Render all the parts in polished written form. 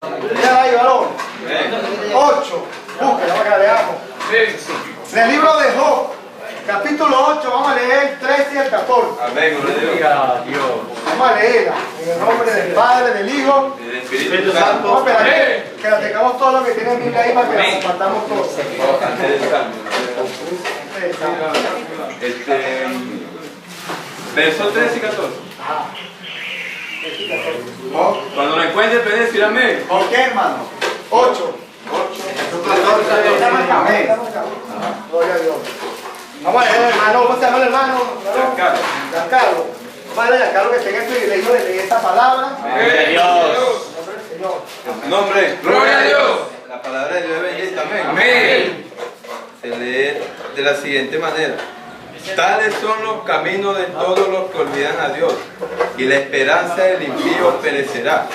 Ya ahí, varón. 8. Búsquela para que la leamos. En el libro de Job, capítulo 8, vamos a leer el 13 y el 14. Amén, gloria a Dios. Vamos a leerla. En el nombre del Padre, del Hijo Y del Espíritu Santo. Vamos a esperar que la tengamos todo lo que tiene en Biblia ahí para que la compartamos todos. Antes del salmo. Verso 13 y 14. Cuando lo encuentres, puedes decir amén. ¿Por qué, hermano? 8. Gloria a Dios. Vamos a leer, hermano. ¿Cómo se llama el hermano? Giancarlo. Vamos a leer a Giancarlo que esté en el privilegio de leer esta palabra. Nombre. Gloria a Dios. La palabra de Dios es bendita. Amén. Amén. Se lee de la siguiente manera. Tales son los caminos de todos los que olvidan a Dios, y la esperanza del impío perecerá,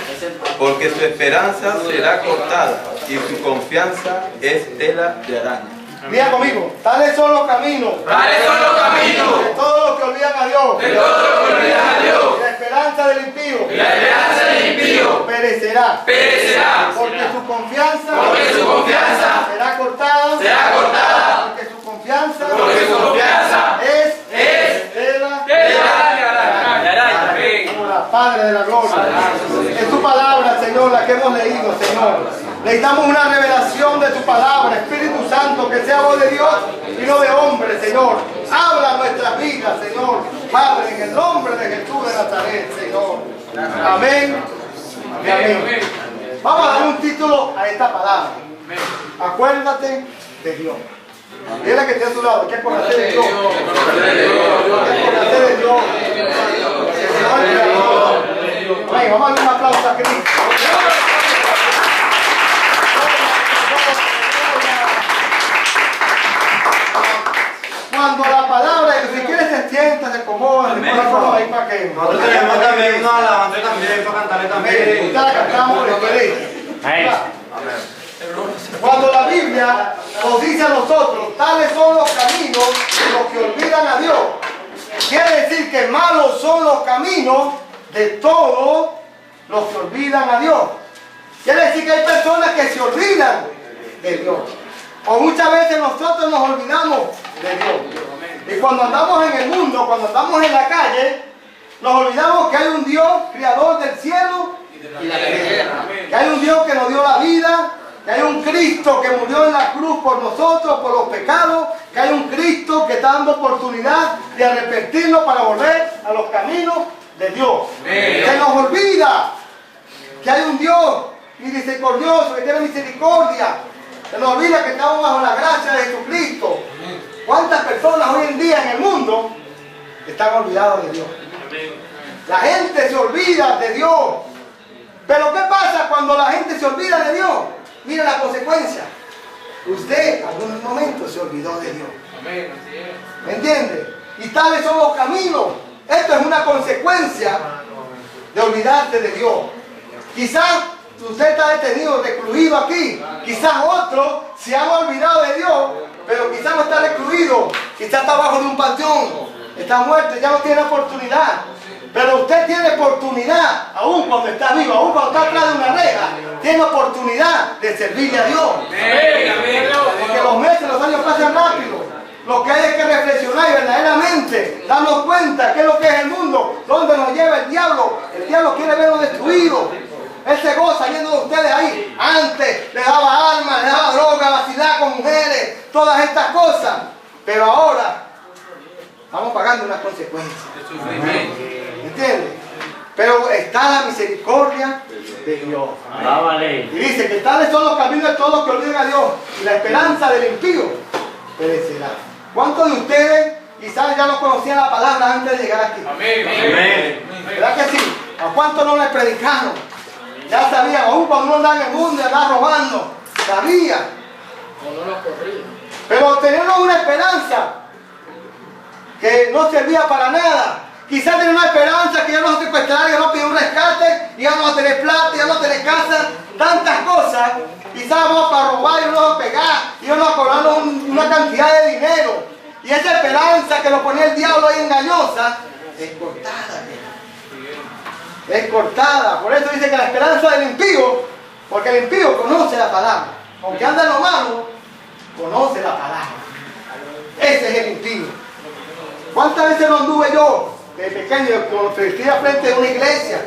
porque su esperanza será cortada y su confianza es tela de araña. Diga conmigo, tales son los caminos. Tales son los caminos De todos los que olvidan a Dios. de todos los que olvidan a Dios. La esperanza del impío Y la esperanza del impío perecerá. perecerá, Porque su confianza será cortada. Porque su confianza es tela de araña. Padre de la gloria. Es tu palabra, Señor, la que hemos leído, Señor. Necesitamos una revelación de tu palabra, Espíritu Santo, que sea voz de Dios y no de hombre, Señor. Habla nuestras vidas, Señor. Padre, en el nombre de Jesús de Nazaret, Señor. Amén. Amén. Vamos a dar un título a esta palabra. Acuérdate de Dios. Dile que esté a tu lado, hay que acordarse de Dios. Hay que acordarse de Dios. Amén. Vamos a darle un aplauso a Cristo. Cuando la palabra, si quieres se sienta, se acomoda, se pone ahí para que. Nosotros tenemos también una alabanza también para cantarle también. Usted la cantamos después. Cuando la Biblia nos dice a nosotros, tales son los caminos de los que olvidan a Dios, quiere decir que malos son los caminos de todos los que olvidan a Dios. Quiere decir que hay personas que se olvidan de Dios. O muchas veces nosotros nos olvidamos de Dios. Y cuando andamos en el mundo, cuando andamos en la calle, nos olvidamos que hay un Dios creador del cielo y la tierra. Que hay un Dios que nos dio la vida, que hay un Cristo que murió en la cruz por nosotros, por los pecados, que hay un Cristo que está dando oportunidad de arrepentirnos para volver a los caminos de Dios. Se nos olvida que hay un Dios misericordioso, que tiene misericordia. Se nos olvida que estamos bajo la gracia de Jesucristo. ¿Cuántas personas hoy en día en el mundo están olvidados de Dios? La gente se olvida de Dios. Pero ¿qué pasa cuando la gente se olvida de Dios? Mira la consecuencia. Usted en algún momento se olvidó de Dios. ¿Me entiende? Y tales son los caminos. Esto es una consecuencia de olvidarte de Dios. Quizás usted está detenido, recluido aquí. Quizás otros se han olvidado de Dios, pero quizás no está recluido. Quizás está abajo de un panteón. Está muerto, ya no tiene oportunidad. Pero usted tiene oportunidad, aún cuando está vivo, aún cuando está atrás de una reja, tiene oportunidad de servirle a Dios. Porque los meses, los años pasan rápido. Lo que hay es que reflexionar y verdaderamente darnos cuenta qué es lo que es el mundo, dónde nos lleva el diablo. El diablo quiere vernos destruidos. Él se goza yendo de ustedes ahí. Antes le daba armas, le daba droga, vacilar con mujeres, todas estas cosas. Pero ahora estamos pagando unas consecuencias. ¿Entiendes? Pero está la misericordia de Dios. Y dice que tales son los caminos de todos los que olvidan a Dios, y la esperanza del impío perecerá. ¿Cuántos de ustedes quizás ya no conocían la palabra antes de llegar aquí? ¿Verdad que sí? ¿A cuántos no les predicaron? Ya sabían, aún cuando uno andaba en el mundo y andaba robando, sabía. Pero teníamos una esperanza que no servía para nada. Quizás teníamos una esperanza que ya no secuestraran, ya no pidieron un rescate, ya no vamos a tener plata, ya no tener casa, tantas cosas. Quizás vamos para robar y vamos a pegar, y vamos a cobrarnos una cantidad de dinero. Y esa esperanza que nos ponía el diablo ahí engañosa es cortada. Es cortada. Por eso dice que la esperanza del impío Porque el impío conoce la palabra. Aunque anda en lo malo, conoce la palabra. Ese es el impío. ¿Cuántas veces no anduve yo de pequeño con vestía frente de una iglesia?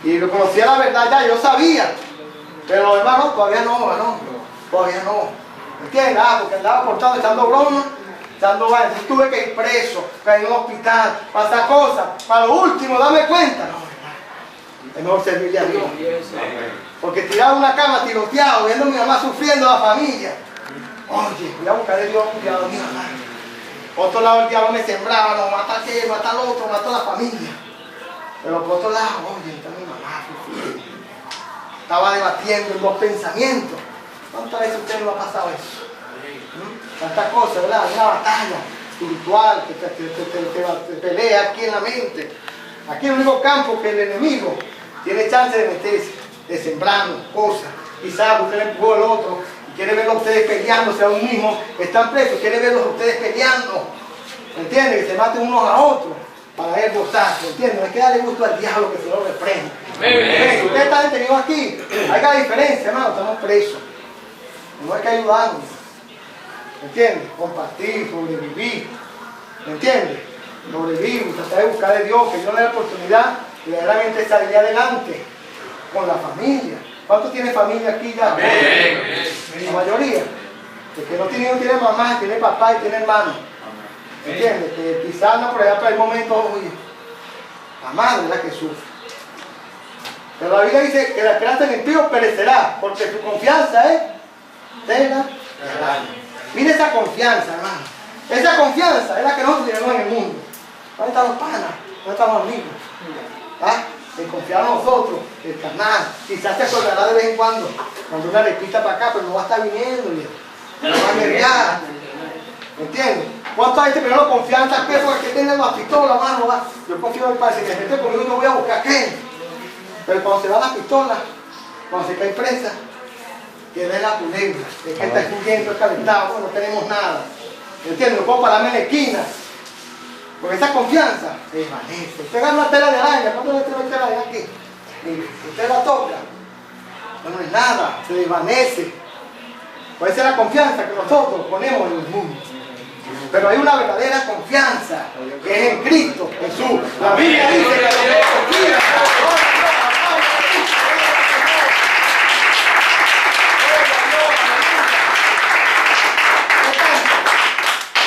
Y lo conocía la verdad ya, yo sabía. Pero los hermanos todavía no, todavía no. ¿Entiendes? Porque andaba portando, echando bromas, echando vainas. Entonces tuve que ir preso, caer en un hospital, pasar cosas. Para lo último, darme cuenta. No, ¿verdad? Es mejor servirle a Dios. Porque tiraba una cama tiroteado, viendo a mi mamá sufriendo, la familia. Oye, voy a buscar a Dios, cuidado a mi mamá. Por otro lado, el diablo me sembraba, no, mata a aquel, mata al otro, mata a la familia. Pero por otro lado, oye, está mi mamá sufriendo. Estaba debatiendo en dos pensamientos. ¿Cuántas veces a usted no ha pasado eso? Tantas cosas, ¿verdad? Una batalla espiritual que te pelea aquí en la mente. Aquí es el único campo que el enemigo tiene chance de meterse, de sembrar cosas. Quizás usted le empujó al otro y quiere verlos a ustedes peleándose a un mismo. Están presos, quiere verlos a ustedes peleando. ¿Entienden? Que se maten unos a otros para él gozarse. ¿Entienden? Hay que darle gusto al diablo que se lo reprenda. Ustedes están detenidos aquí. Hay la diferencia, hermano. Estamos presos. No hay que ayudarnos. ¿Entiendes? Compartir, sobrevivir. ¿Entiendes? Sobrevivir, tratar de buscar a Dios, que Dios le dé la oportunidad de verdaderamente salir adelante con la familia. ¿Cuántos tiene familia aquí ya? La mayoría. El que no tiene hijo tiene mamá, tiene papá y tiene hermano. ¿Entiendes? Que quizás no, por allá para el momento, oye, la madre es la que sufre. Pero la Biblia dice que la esperanza del impío perecerá, porque su confianza es eterna. Mire esa confianza, hermano. Esa confianza es la que nosotros tenemos en el mundo. ¿Dónde están los panas? ¿Dónde están los amigos? ¿Ah? En confiar en nosotros, el carnal. Quizás se acordará de vez en cuando una repita para acá, pero no va a estar viniendo, no va a nerviar. ¿Entiendes? ¿Cuánta gente primero confianza que porque tiene la pistola, mano? Va? Yo confío en el Padre, si me mete conmigo yo voy a buscar qué. Pero cuando se va la pistola, cuando se cae presa, que ve la culebra, es que está escurriendo, es calentado, bueno, no tenemos nada. ¿Entiendes? No puedo pararme en la esquina. Porque esa confianza se desvanece. Usted gana una tela de araña, ¿cuánto le tiene una tela de araña aquí? Y usted la toca, no es nada, se desvanece. Puede ser la confianza que nosotros ponemos en el mundo. Pero hay una verdadera confianza que es en Cristo Jesús. La Biblia dice que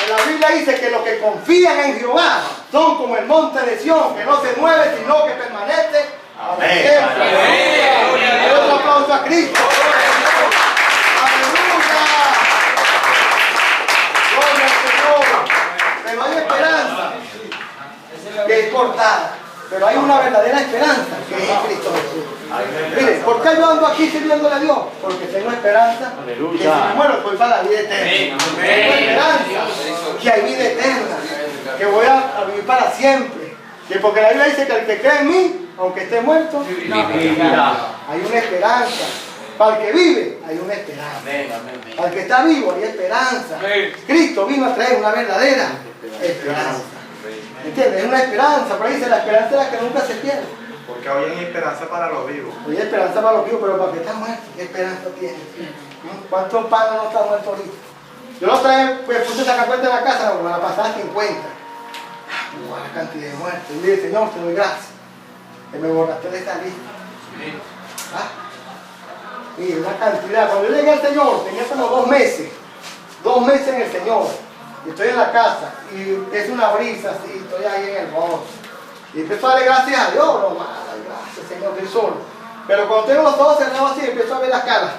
la Biblia dice que los que confían en Jehová son como el monte de Sión, que no se mueve sino que permanece. Amén. Amén. Otro aplauso a Cristo. Pero hay esperanza que es cortada, pero hay una verdadera esperanza que es en Cristo Jesús. Mire, ¿por qué yo ando aquí sirviéndole a Dios? Porque tengo esperanza que si me muero voy para la vida eterna. Tengo esperanza que hay vida eterna, que voy a vivir para siempre. Que porque la Biblia dice que el que cree en mí, aunque esté muerto, hay una esperanza. Para el que vive, hay una esperanza. Para el que está vivo, hay esperanza. Cristo vino a traer una verdadera esperanza. ¿Entiendes? Es una esperanza. Por ahí dice, la esperanza es la que nunca se pierde. Porque hoy hay esperanza para los vivos. Hoy hay esperanza para los vivos, pero para el que está muerto, ¿qué esperanza tiene? ¿Cuántos panos no están muertos ahorita? Yo lo traje, pues puse esa cuenta en la casa, me la pasaba 50. La cantidad de muertos. Y le dije, Señor, te doy gracias. Que me borraste de esta lista. ¿Ah? Y una cantidad. Cuando yo llegué al Señor, tenía como 2 meses. 2 meses en el Señor. Y estoy en la casa. Y es una brisa así. Estoy ahí en el bosque. Y empiezo a darle gracias a Dios. No, madre, gracias, Señor, estoy solo. Pero cuando tengo los ojos cerrados así, empiezo a ver las caras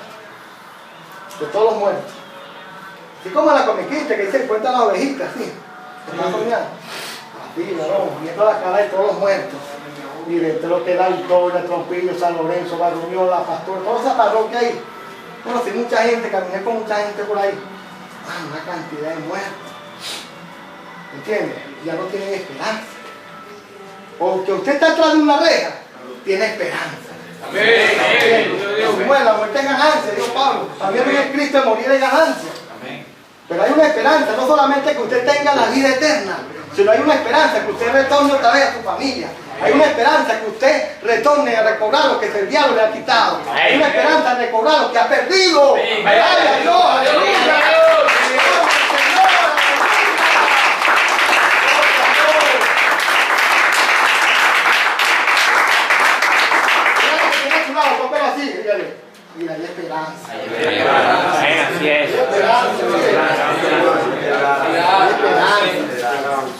de todos los muertos. Así como la comiquita que se encuentran las ovejitas, así. ¿Están soñando? Así, no, viendo la cara de todos los muertos. Mire, entre lo que da Victoria, Trompillo, San Lorenzo, Barruñón, La Pastora, toda esa parroquia ahí. Conocí mucha gente, caminé con mucha gente por ahí. Una cantidad de muertos. ¿Entiendes? Ya no tienen esperanza. Porque usted está atrás de una reja, tiene esperanza. Amén. La muerte es ganancia, dijo Pablo. También viene Cristo de morir de ganancia. Pero hay una esperanza, no solamente que usted tenga la vida eterna, sino hay una esperanza que usted retorne otra vez a su familia. Hay una esperanza que usted retorne a recobrar lo que el diablo le ha quitado. Hay una esperanza de recobrar lo que ha perdido. ¡Gloria a Dios! ¡Aleluya! Mira, hay esperanza. Así es.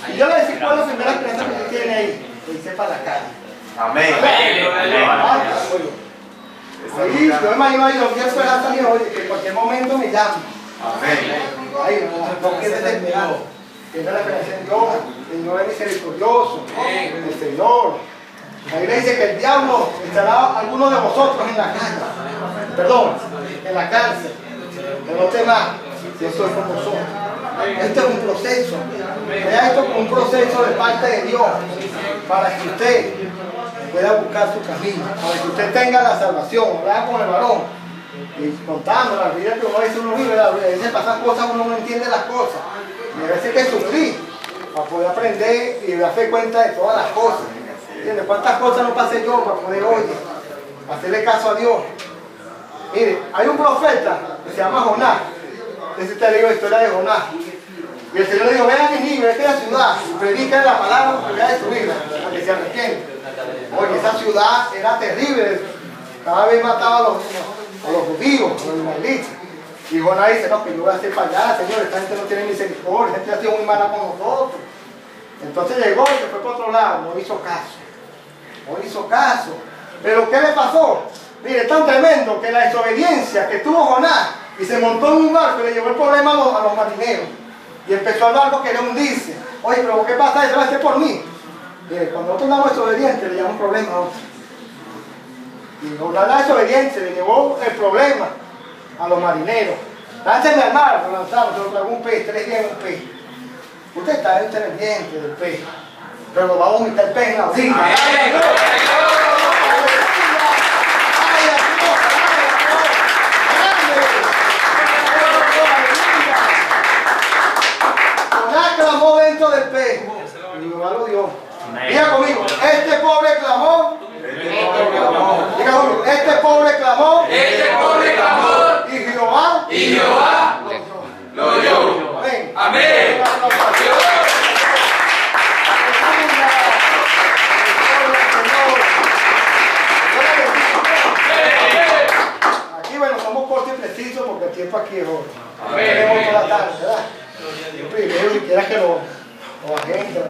Y yo le decía, ¿cuál es la primera esperanza que usted tiene ahí? Que dice para la calle. Amén. Ahí, yo me imagino ahí los días esperanza mío, oye, que en cualquier momento me llaman. Amén. Ay, no quede desesperado. Tiene la esperanza en Dios. El Señor es misericordioso. El Señor. La Biblia dice que el diablo estará algunos de vosotros en la cárcel. Perdón, en la cárcel. Que no temas, yo estoy con vosotros. Este es un proceso. Vea esto como un proceso de parte de Dios para que usted pueda buscar su camino, para que usted tenga la salvación. Hablaba con el varón y contando la vida que uno dice, uno vive, a veces pasan cosas, uno no entiende las cosas. Y a veces hay que sufrir para poder aprender y darse cuenta de todas las cosas. ¿Entiendes? ¿Cuántas cosas no pasé yo para poder hoy hacerle caso a Dios? Mire, hay un profeta que se llama Jonás. Ese te digo la historia de Jonás. Y el Señor le dijo, ven a Nínive, vete a la ciudad y predica la palabra porque voy a destruirla, para que se arrepiente. Oye, esa ciudad era terrible. Cada vez mataba a los judíos, a los israelitas. Y Jonás dice, no, que yo voy a hacer para allá, Señor, esta gente no tiene misericordia, esta gente ha sido muy mala con nosotros. Entonces llegó y se fue para otro lado, no hizo caso. No hizo caso. Pero ¿qué le pasó? Mire, es tan tremendo que la desobediencia que tuvo Jonás y se montó en un barco y le llevó el problema a los marineros. Y empezó el barco a querer hundirse. Oye, pero ¿qué pasa? Eso va a ser por mí. Mire, cuando nosotros andamos desobedientes le llevamos un problema a otro. Y Jonás la desobediencia le llevó el problema a los marineros. Láncenme al mar, lo lanzaron, se lo tragó un pez, 3 días en un pez. Usted está dentro del vientre del pez, pero lo va a vomitar el pez en la orilla. Jonás clamó dentro del pez y Jehová lo dio. Diga conmigo, este pobre clamó. Diga conmigo, este pobre clamó. Y Jehová. Lo dio. Amén. Amén. Aquí, bueno, somos cortos y precisos porque el tiempo aquí es oro. Tenemos toda la tarde, ¿verdad? Yo primero, si quieras que lo agente.